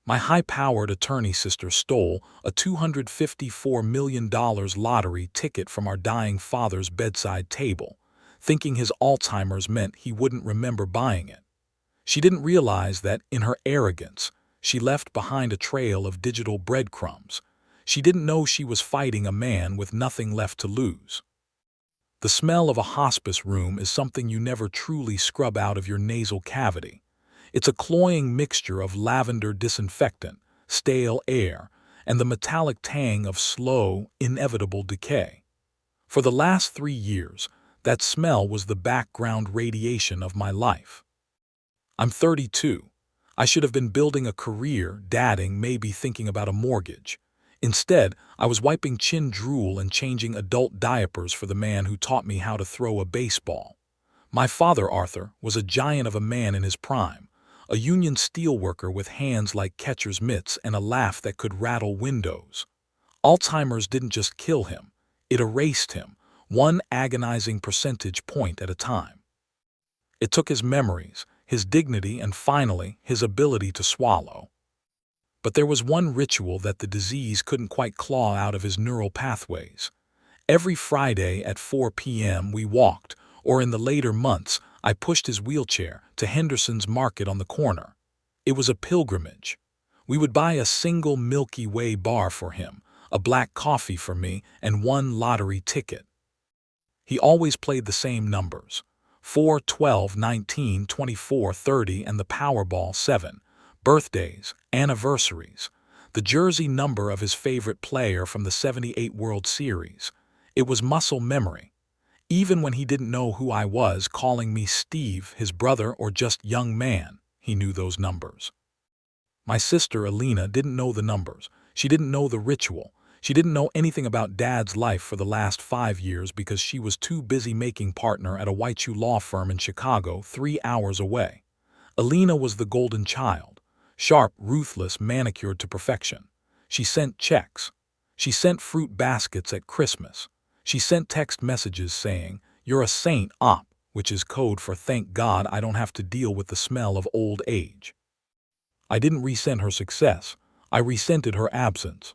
My high-powered attorney sister stole a $254 million lottery ticket from our dying father's bedside table, thinking his Alzheimer's meant he wouldn't remember buying it. She didn't realize that, in her arrogance, she left behind a trail of digital breadcrumbs. She didn't know she was fighting a man with nothing left to lose. The smell of a hospice room is something you never truly scrub out of your nasal cavity. It's a cloying mixture of lavender disinfectant, stale air, and the metallic tang of slow, inevitable decay. For the last 3 years, that smell was the background radiation of my life. I'm 32. I should have been building a career, dadding, maybe thinking about a mortgage. Instead, I was wiping chin drool and changing adult diapers for the man who taught me how to throw a baseball. My father, Arthur, was a giant of a man in his prime, a union steelworker with hands like catcher's mitts and a laugh that could rattle windows. Alzheimer's didn't just kill him, it erased him, one agonizing percentage point at a time. It took his memories, his dignity, and finally, his ability to swallow. But there was one ritual that the disease couldn't quite claw out of his neural pathways. Every Friday at 4 p.m. we walked, or in the later months, I pushed his wheelchair to Henderson's Market on the corner. It was a pilgrimage. We would buy a single Milky Way bar for him, a black coffee for me, and one lottery ticket. He always played the same numbers: 4, 12, 19, 24, 30, and the Powerball 7. Birthdays, anniversaries, the jersey number of his favorite player from the '78 World Series. It was muscle memory. Even when he didn't know who I was, calling me Steve, his brother, or just young man, he knew those numbers. My sister, Alina, didn't know the numbers. She didn't know the ritual. She didn't know anything about Dad's life for the last 5 years because she was too busy making partner at a white shoe law firm in Chicago, 3 hours away. Alina was the golden child. Sharp, ruthless, manicured to perfection. She sent checks. She sent fruit baskets at Christmas. She sent text messages saying, "You're a saint, Op," which is code for "Thank God I don't have to deal with the smell of old age." I didn't resent her success. I resented her absence.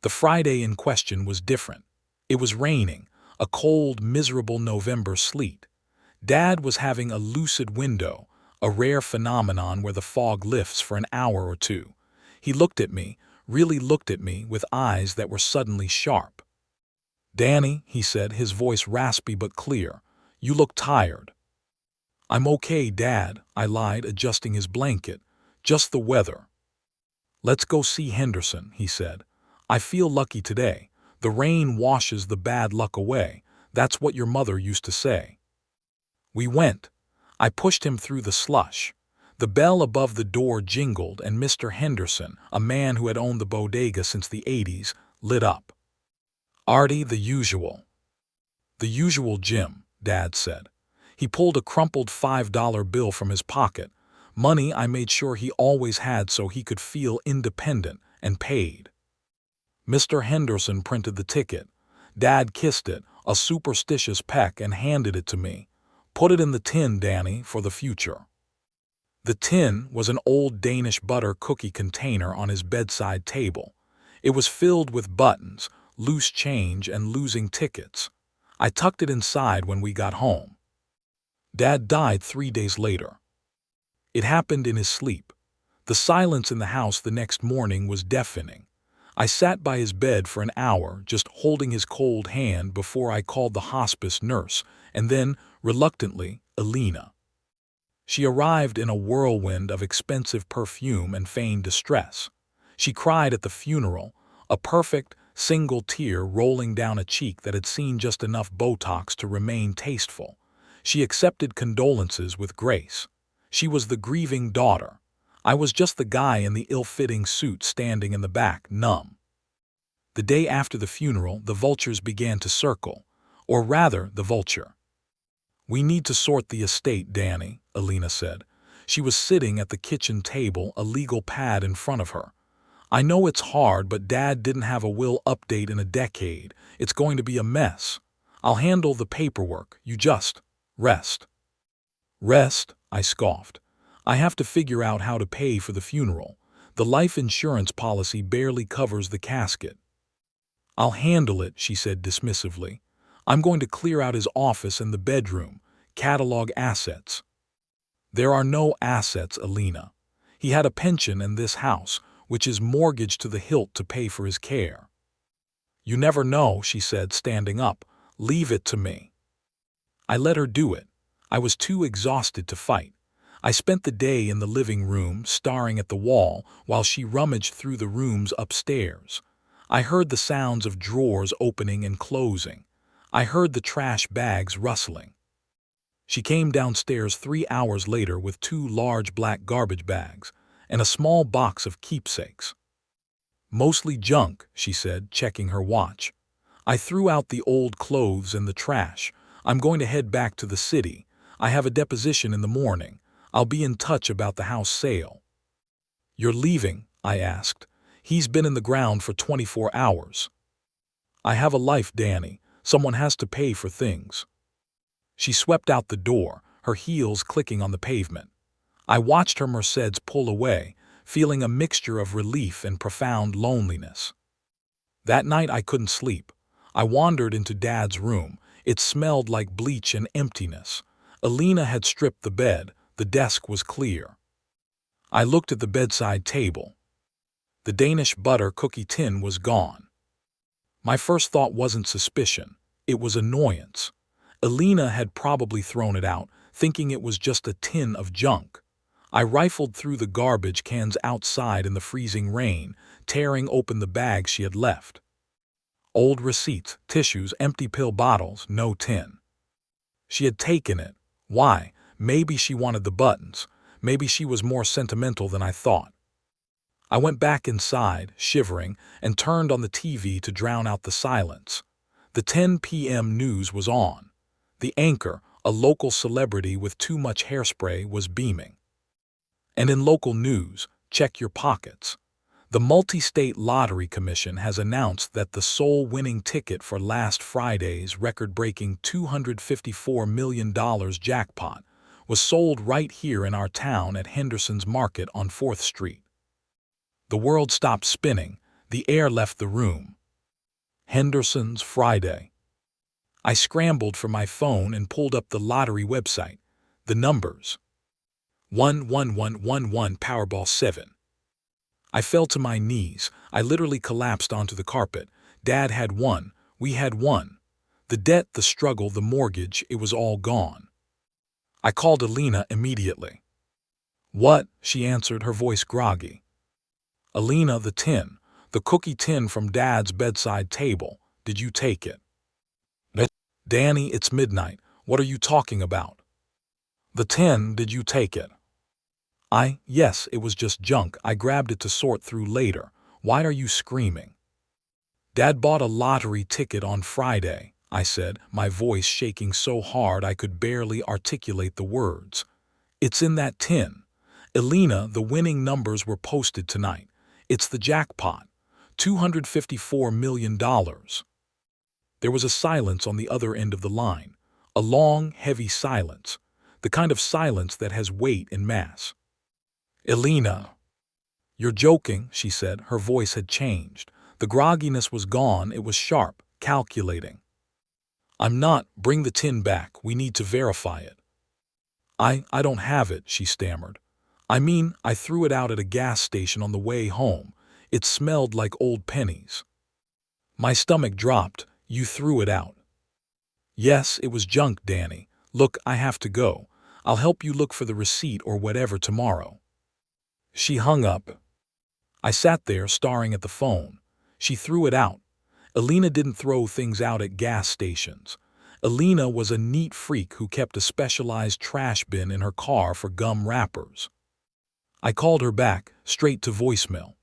The Friday in question was different. It was raining, a cold, miserable November sleet. Dad was having a lucid window, a rare phenomenon where the fog lifts for an hour or two. He looked at me, really looked at me, with eyes that were suddenly sharp. "Danny," he said, his voice raspy but clear, "you look tired." "I'm okay, Dad," I lied, adjusting his blanket. "Just the weather." "Let's go see Henderson," he said. "I feel lucky today. The rain washes the bad luck away. That's what your mother used to say." We went. I pushed him through the slush. The bell above the door jingled, and Mr. Henderson, a man who had owned the bodega since the '80s, lit up. "Artie, the usual." "The usual, Jim," Dad said. He pulled a crumpled $5 bill from his pocket, money I made sure he always had so he could feel independent, and paid. Mr. Henderson printed the ticket. Dad kissed it, a superstitious peck, and handed it to me. "Put it in the tin, Danny, for the future." The tin was an old Danish butter cookie container on his bedside table. It was filled with buttons, loose change, and losing tickets. I tucked it inside when we got home. Dad died 3 days later. It happened in his sleep. The silence in the house the next morning was deafening. I sat by his bed for an hour, just holding his cold hand before I called the hospice nurse, and then, reluctantly, Alina. She arrived in a whirlwind of expensive perfume and feigned distress. She cried at the funeral, a perfect, single tear rolling down a cheek that had seen just enough Botox to remain tasteful. She accepted condolences with grace. She was the grieving daughter. I was just the guy in the ill-fitting suit standing in the back, numb. The day after the funeral, the vultures began to circle. Or rather, the vulture. "We need to sort the estate, Danny," Alina said. She was sitting at the kitchen table, a legal pad in front of her. "I know it's hard, but Dad didn't have a will update in a decade. It's going to be a mess. I'll handle the paperwork. You just rest." "Rest?" I scoffed. "I have to figure out how to pay for the funeral. The life insurance policy barely covers the casket. I'll handle it, she said dismissively. I'm going to clear out his office and the bedroom, catalog assets. There are no assets, Alina. He had a pension and this house, which is mortgaged to the hilt to pay for his care. You never know, she said, standing up. Leave it to me. I let her do it. I was too exhausted to fight. I spent the day in the living room, staring at the wall, while she rummaged through the rooms upstairs. I heard the sounds of drawers opening and closing. I heard the trash bags rustling. She came downstairs 3 hours later with 2 large black garbage bags and a small box of keepsakes. Mostly junk, she said, checking her watch. I threw out the old clothes and the trash. I'm going to head back to the city. I have a deposition in the morning. I'll be in touch about the house sale. You're leaving? I asked. He's been in the ground for 24 hours. I have a life, Danny. Someone has to pay for things. She swept out the door, her heels clicking on the pavement. I watched her Mercedes pull away, feeling a mixture of relief and profound loneliness. That night I couldn't sleep. I wandered into Dad's room. It smelled like bleach and emptiness. Alina had stripped the bed. The desk was clear. I looked at the bedside table. The Danish butter cookie tin was gone. My first thought wasn't suspicion. It was annoyance. Alina had probably thrown it out, thinking it was just a tin of junk. I rifled through the garbage cans outside in the freezing rain, tearing open the bags she had left. Old receipts, tissues, empty pill bottles, no tin. She had taken it. Why? Maybe she wanted the buttons. Maybe she was more sentimental than I thought. I went back inside, shivering, and turned on the TV to drown out the silence. The 10 p.m. news was on. The anchor, a local celebrity with too much hairspray, was beaming. And in local news, check your pockets. The Multi-State Lottery Commission has announced that the sole winning ticket for last Friday's record-breaking $254 million jackpot was sold right here in our town at Henderson's Market on 4th Street. The world stopped spinning. The air left the room. Henderson's Friday. I scrambled for my phone and pulled up the lottery website. The numbers. 11111 Powerball 7. I fell to my knees. I literally collapsed onto the carpet. Dad had won. We had won. The debt, the struggle, the mortgage, it was all gone. I called Alina immediately. What? She answered, her voice groggy. Alina, the tin. The cookie tin from Dad's bedside table. Did you take it? Danny, it's midnight. What are you talking about? The tin, did you take it? Yes, it was just junk. I grabbed it to sort through later. Why are you screaming? Dad bought a lottery ticket on Friday, I said, my voice shaking so hard I could barely articulate the words. It's in that tin. Alina, the winning numbers were posted tonight. It's the jackpot. $254 million. There was a silence on the other end of the line. A long, heavy silence. The kind of silence that has weight in mass. Alina. You're joking, she said. Her voice had changed. The grogginess was gone. It was sharp, calculating. I'm not. Bring the tin back. We need to verify it. I don't have it, she stammered. I mean, I threw it out at a gas station on the way home. It smelled like old pennies. My stomach dropped. You threw it out. Yes, it was junk, Danny. Look, I have to go. I'll help you look for the receipt or whatever tomorrow. She hung up. I sat there staring at the phone. She threw it out. Alina didn't throw things out at gas stations. Alina was a neat freak who kept a specialized trash bin in her car for gum wrappers. I called her back, straight to voicemail.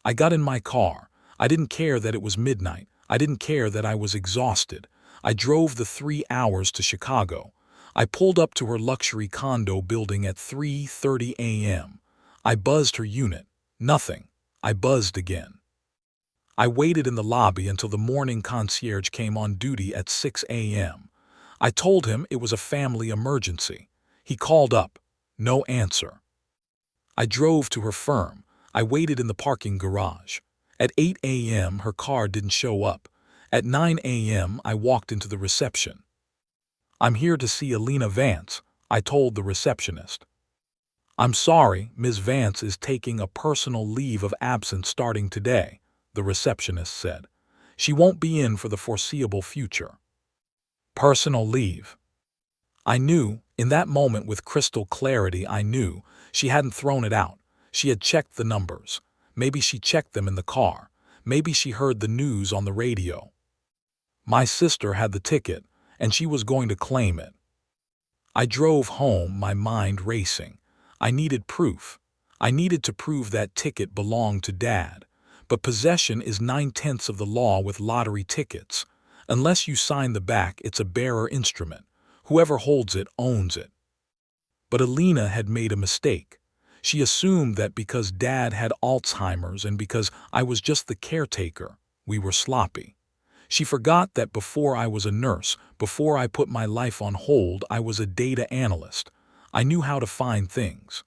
I got in my car. I didn't care that it was midnight. I didn't care that I was exhausted. I drove the 3 hours to Chicago. I pulled up to her luxury condo building at 3:30 a.m. I buzzed her unit. Nothing. I buzzed again. I waited in the lobby until the morning concierge came on duty at 6 a.m. I told him it was a family emergency. He called up. No answer. I drove to her firm. I waited in the parking garage. At 8 a.m., her car didn't show up. At 9 a.m., I walked into the reception. "I'm here to see Alina Vance," I told the receptionist. "I'm sorry, Ms. Vance is taking a personal leave of absence starting today," the receptionist said. "She won't be in for the foreseeable future." Personal leave. I knew, in that moment with crystal clarity, I knew she hadn't thrown it out. She had checked the numbers. Maybe she checked them in the car. Maybe she heard the news on the radio. My sister had the ticket, and she was going to claim it. I drove home, my mind racing. I needed proof. I needed to prove that ticket belonged to Dad. But possession is 9/10 of the law with lottery tickets. Unless you sign the back, it's a bearer instrument. Whoever holds it owns it. But Alina had made a mistake. She assumed that because Dad had Alzheimer's and because I was just the caretaker, we were sloppy. She forgot that before I was a nurse, before I put my life on hold, I was a data analyst. I knew how to find things.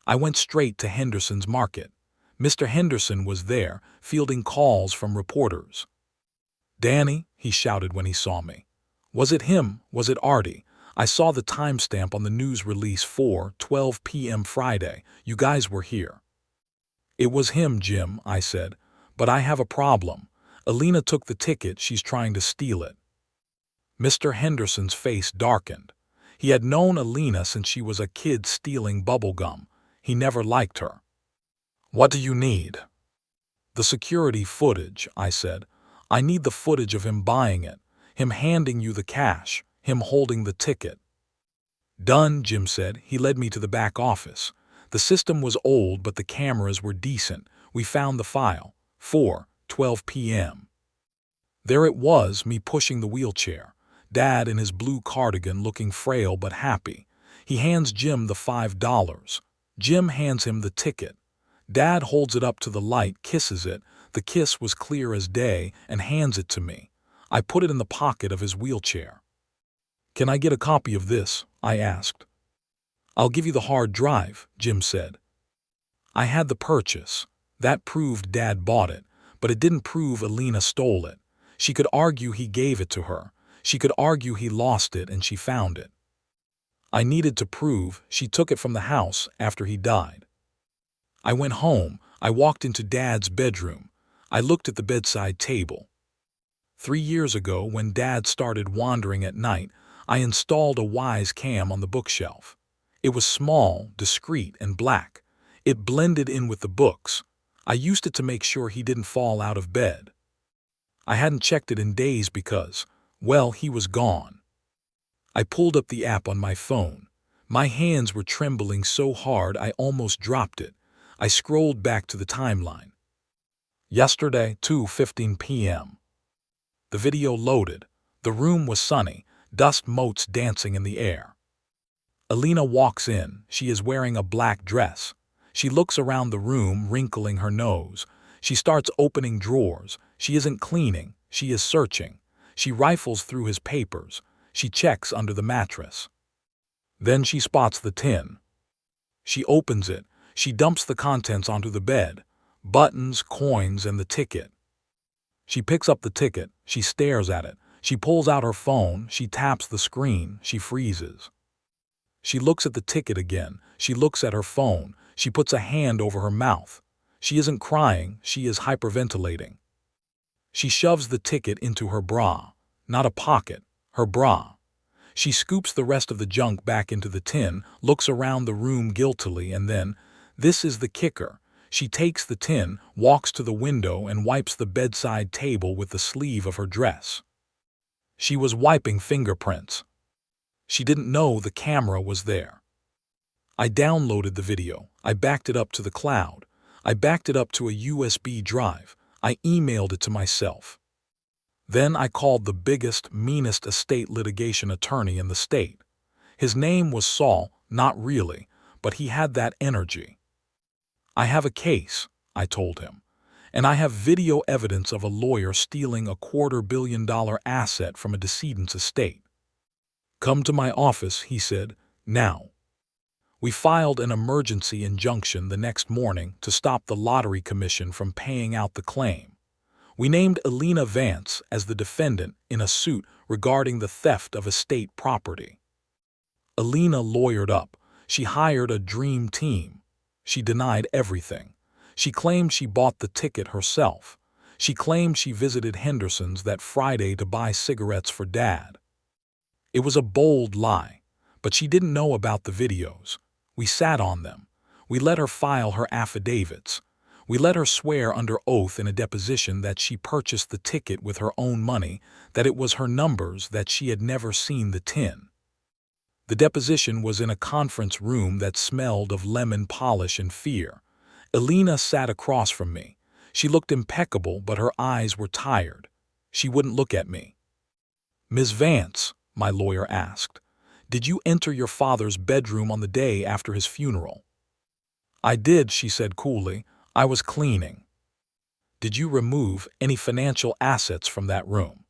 I went straight to Henderson's market. Mr. Henderson was there, fielding calls from reporters. "Danny," he shouted when he saw me. "Was it him? Was it Artie? I saw the timestamp on the news release, 4:12 p.m. Friday. You guys were here." "It was him, Jim," I said. "But I have a problem. Alina took the ticket. She's trying to steal it." Mr. Henderson's face darkened. He had known Alina since she was a kid stealing bubblegum. He never liked her. "What do you need?" "The security footage," I said. "I need the footage of him buying it, him handing you the cash, him holding the ticket." "Done," Jim said. He led me to the back office. The system was old, but the cameras were decent. We found the file. 4:12 p.m. There it was, me pushing the wheelchair. Dad in his blue cardigan, looking frail but happy. He hands Jim the $5. Jim hands him the ticket. Dad holds it up to the light, kisses it. The kiss was clear as day, and hands it to me. I put it in the pocket of his wheelchair. "Can I get a copy of this?" I asked. "I'll give you the hard drive," Jim said. I had the purchase. That proved Dad bought it, but it didn't prove Alina stole it. She could argue he gave it to her. She could argue he lost it and she found it. I needed to prove she took it from the house after he died. I went home. I walked into Dad's bedroom. I looked at the bedside table. 3 years ago, when Dad started wandering at night, I installed a Wise cam on the bookshelf. It was small, discreet, and black. It blended in with the books. I used it to make sure he didn't fall out of bed. I hadn't checked it in days because, well, he was gone. I pulled up the app on my phone. My hands were trembling so hard I almost dropped it. I scrolled back to the timeline. Yesterday, 2:15 p.m. The video loaded. The room was sunny, dust motes dancing in the air. Alina walks in. She is wearing a black dress. She looks around the room, wrinkling her nose. She starts opening drawers. She isn't cleaning. She is searching. She rifles through his papers. She checks under the mattress. Then she spots the tin. She opens it. She dumps the contents onto the bed. Buttons, coins, and the ticket. She picks up the ticket. She stares at it. She pulls out her phone. She taps the screen. She freezes. She looks at the ticket again. She looks at her phone. She puts a hand over her mouth. She isn't crying. She is hyperventilating. She shoves the ticket into her bra. Not a pocket. Her bra. She scoops the rest of the junk back into the tin, looks around the room guiltily, and then, this is the kicker, she takes the tin, walks to the window, and wipes the bedside table with the sleeve of her dress. She was wiping fingerprints. She didn't know the camera was there. I downloaded the video. I backed it up to the cloud. I backed it up to a USB drive. I emailed it to myself. Then I called the biggest, meanest estate litigation attorney in the state. His name was Saul, not really, but he had that energy. "I have a case," I told him, "and I have video evidence of a lawyer stealing a $250 million asset from a decedent's estate." "Come to my office," he said, "now." We filed an emergency injunction the next morning to stop the lottery commission from paying out the claim. We named Alina Vance as the defendant in a suit regarding the theft of estate property. Alina lawyered up. She hired a dream team. She denied everything. She claimed she bought the ticket herself. She claimed she visited Henderson's that Friday to buy cigarettes for Dad. It was a bold lie, but she didn't know about the videos. We sat on them. We let her file her affidavits. We let her swear under oath in a deposition that she purchased the ticket with her own money, that it was her numbers, that she had never seen the tin. The deposition was in a conference room that smelled of lemon polish and fear. Alina sat across from me. She looked impeccable, but her eyes were tired. She wouldn't look at me. "Ms. Vance," my lawyer asked, "did you enter your father's bedroom on the day after his funeral?" "I did," she said coolly. "I was cleaning." "Did you remove any financial assets from that room?"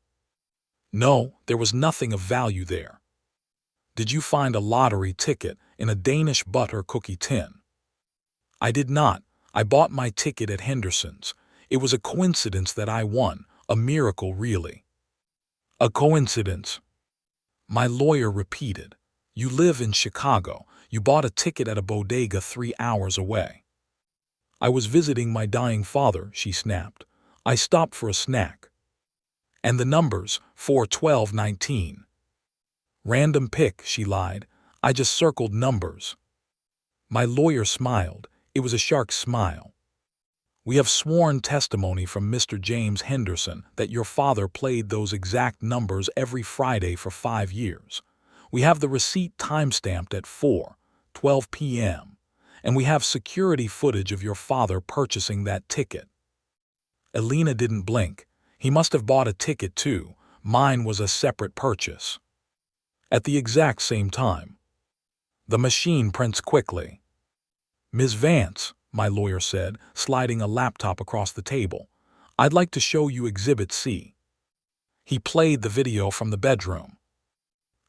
"No, there was nothing of value there." "Did you find a lottery ticket in a Danish butter cookie tin?" "I did not. I bought my ticket at Henderson's. It was a coincidence that I won, a miracle really." "A coincidence?" My lawyer repeated. "You live in Chicago. You bought a ticket at a bodega 3 hours away." "I was visiting my dying father," she snapped. "I stopped for a snack." "And the numbers, 4-12-19. "Random pick," she lied. "I just circled numbers." My lawyer smiled. It was a shark smile. "We have sworn testimony from Mr. James Henderson that your father played those exact numbers every Friday for 5 years. We have the receipt timestamped at 4:12 p.m., and we have security footage of your father purchasing that ticket." Alina didn't blink. "He must have bought a ticket too. Mine was a separate purchase." "At the exact same time." "The machine prints quickly." "Ms. Vance," my lawyer said, sliding a laptop across the table, "I'd like to show you Exhibit C." He played the video from the bedroom.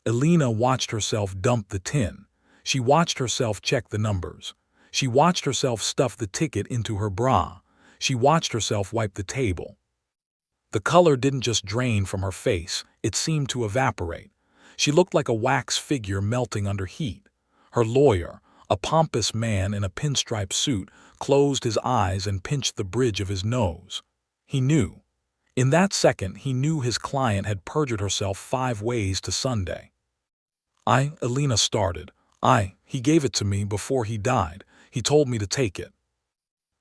Alina watched herself dump the tin. She watched herself check the numbers. She watched herself stuff the ticket into her bra. She watched herself wipe the table. The color didn't just drain from her face, it seemed to evaporate. She looked like a wax figure melting under heat. Her lawyer, a pompous man in a pinstripe suit, closed his eyes and pinched the bridge of his nose. He knew. In that second, he knew his client had perjured herself 5 ways to Sunday. Alina started. He gave it to me before he died. He told me to take it."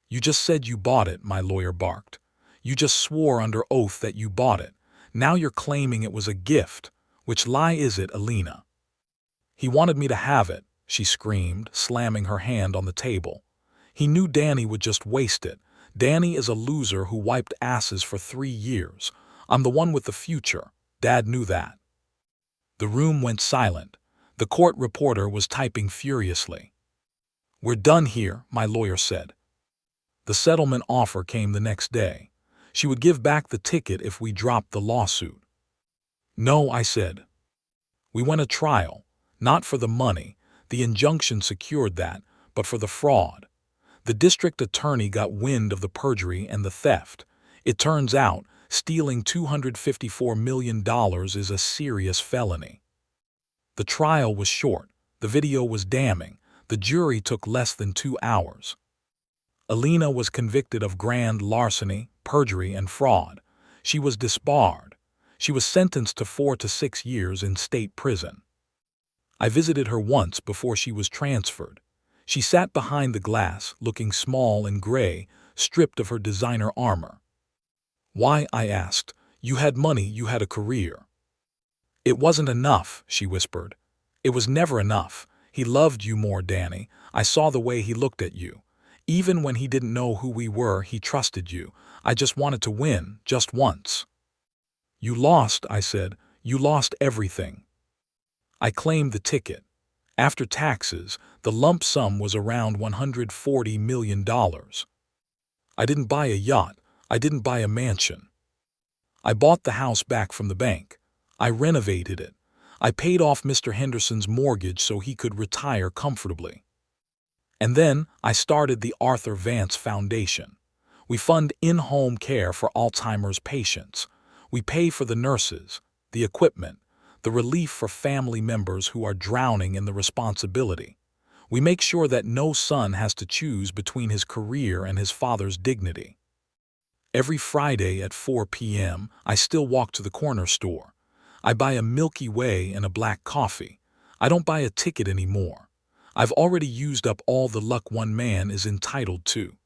"You just said you bought it," my lawyer barked. "You just swore under oath that you bought it. Now you're claiming it was a gift. Which lie is it, Alina?" "He wanted me to have it," she screamed, slamming her hand on the table. "He knew Danny would just waste it. Danny is a loser who wiped asses for 3 years. I'm the one with the future. Dad knew that." The room went silent. The court reporter was typing furiously. "We're done here," my lawyer said. The settlement offer came the next day. She would give back the ticket if we dropped the lawsuit. "No," I said. "We went a trial, not for the money. The injunction secured that, but for the fraud. The district attorney got wind of the perjury and the theft. It turns out, stealing $254 million is a serious felony." The trial was short. The video was damning. The jury took less than 2 hours. Alina was convicted of grand larceny, perjury, and fraud. She was disbarred. She was sentenced to 4 to 6 years in state prison. I visited her once before she was transferred. She sat behind the glass, looking small and gray, stripped of her designer armor. "Why?" I asked. "You had money, you had a career." "It wasn't enough," she whispered. "It was never enough. He loved you more, Danny. I saw the way he looked at you. Even when he didn't know who we were, he trusted you. I just wanted to win, just once." "You lost," I said. "You lost everything." I claimed the ticket. After taxes, the lump sum was around $140 million. I didn't buy a yacht. I didn't buy a mansion. I bought the house back from the bank. I renovated it. I paid off Mr. Henderson's mortgage so he could retire comfortably. And then I started the Arthur Vance Foundation. We fund in-home care for Alzheimer's patients. We pay for the nurses, the equipment, the relief for family members who are drowning in the responsibility. We make sure that no son has to choose between his career and his father's dignity. Every Friday at 4 p.m., I still walk to the corner store. I buy a Milky Way and a black coffee. I don't buy a ticket anymore. I've already used up all the luck one man is entitled to.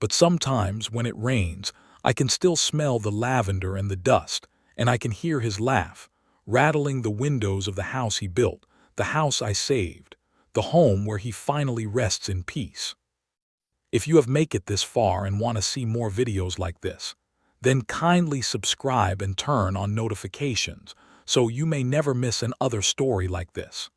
But sometimes, when it rains, I can still smell the lavender and the dust, and I can hear his laugh, rattling the windows of the house he built, the house I saved, the home where he finally rests in peace. If you have made it this far and want to see more videos like this, then kindly subscribe and turn on notifications so you may never miss another story like this.